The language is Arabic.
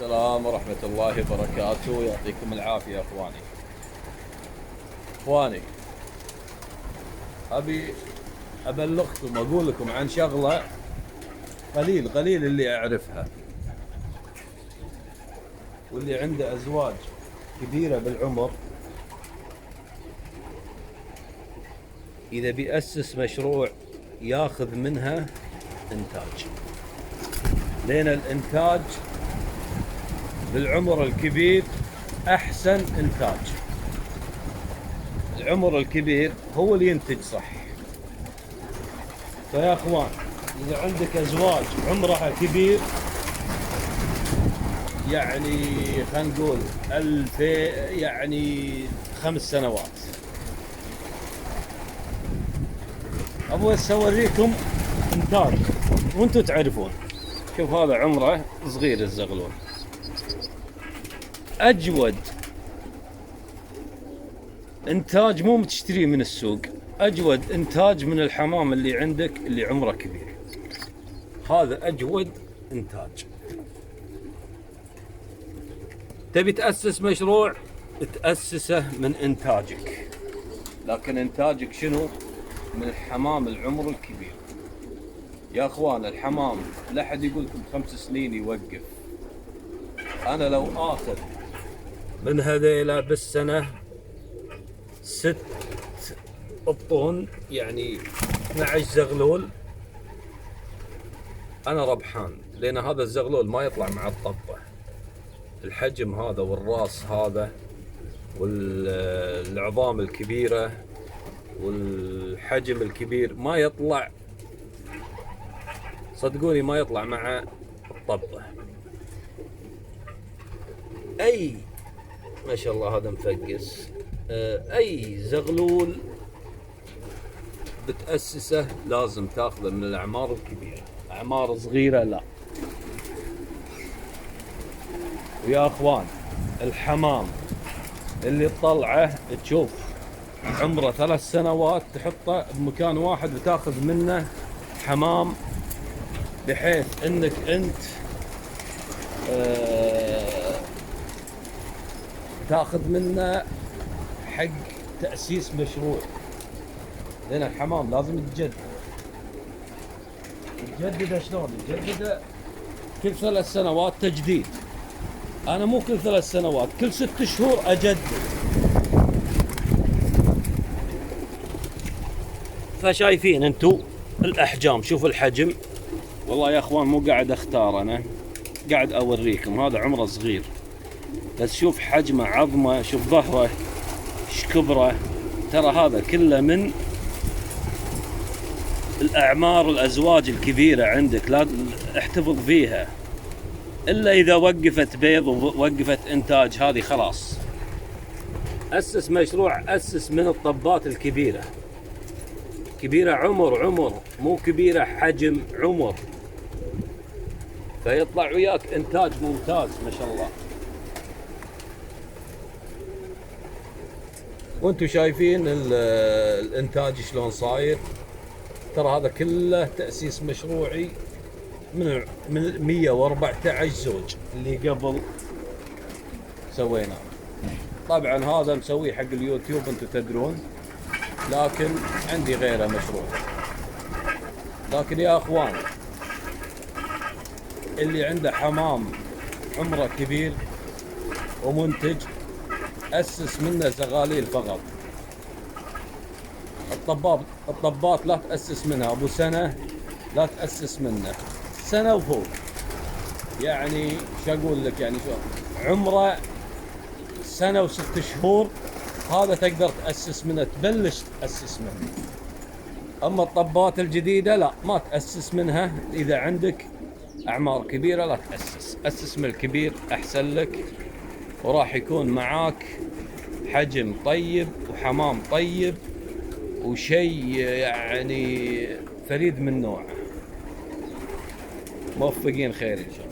السلام ورحمة الله وبركاته. يعطيكم العافية يا اخواني. ابي ابلغكم اقول لكم عن شغلة قليل اللي اعرفها، واللي عنده ازواج كبيرة بالعمر اذا بيأسس مشروع ياخذ منها انتاج، لين الانتاج بالعمر الكبير احسن انتاج. العمر الكبير هو اللي ينتج صح. فيا اخوان، اذا عندك ازواج عمرها كبير، يعني خلينا نقول يعني 5 سنوات، ابغى اوريكم انتاج وانتم تعرفون. شوف هذا عمره صغير الزغلول، اجود انتاج مو تشتريه من السوق، اجود انتاج من الحمام اللي عندك اللي عمره كبير. هذا اجود انتاج. تبي تأسس مشروع تأسسه من انتاجك، لكن انتاجك شنو؟ من الحمام العمر الكبير. يا اخوان، الحمام لا حد يقول لكم 5 سنين يوقف. انا لو اخذ من هذيلا بالسنة 6 ابطون، يعني 12 زغلول، انا ربحان، لان هذا الزغلول ما يطلع مع الطبة. الحجم هذا والراس هذا والعظام الكبيرة والحجم الكبير ما يطلع، صدقوني ما يطلع مع الطبة. اي ما شاء الله هذا مفقس. اي زغلول بتأسسه لازم تاخذه من الاعمار الكبيرة، اعمار صغيرة لا. ويا اخوان، الحمام اللي تطلعه تشوف عمره 3 سنوات تحطه بمكان واحد وتاخذ منه حمام، بحيث انك انت تاخذ منه حق تأسيس مشروع. لان الحمام لازم يتجدد. شلون يتجدد؟ كل 3 سنوات تجديد. انا مو كل 3 سنوات، كل 6 شهور اجدد. فشايفين انتو الاحجام، شوفوا الحجم. والله يا اخوان مو قاعد اختار، انا قاعد اوريكم. هذا عمره صغير بس شوف حجمه، عظمه، شوف ظهره ايش كبره. ترى هذا كله من الاعمار، الازواج الكبيره عندك لا احتفظ فيها، الا اذا وقفت بيض ووقفت انتاج، هذه خلاص. اسس مشروع، اسس من الطبات الكبيره. كبيره عمر، مو كبيره حجم، عمر، فيطلع وياك انتاج ممتاز ما شاء الله. وانتم شايفين الانتاج شلون صاير. ترى هذا كله تأسيس مشروعي من 114 زوج اللي قبل سويناه. طبعا هذا مسويه حق اليوتيوب انتم تدرون، لكن عندي غيره مشروع. لكن يا اخوان، اللي عنده حمام عمره كبير ومنتج، أسس منه زغاليل فقط. الطبات لا تأسس منها، ابو سنة لا تأسس منه، سنة وفوق. يعني شو اقول لك، يعني شو عمره 1 و6 شهور، هذا تقدر تأسس منه، تبلش تأسس منه. اما الطبات الجديدة لا، ما تأسس منها. اذا عندك اعمار كبيرة لا تأسس، أسس من الكبير احسن لك، وراح يكون معاك حجم طيب وحمام طيب وشيء يعني فريد من نوعه. موفقين خير ان شاء الله.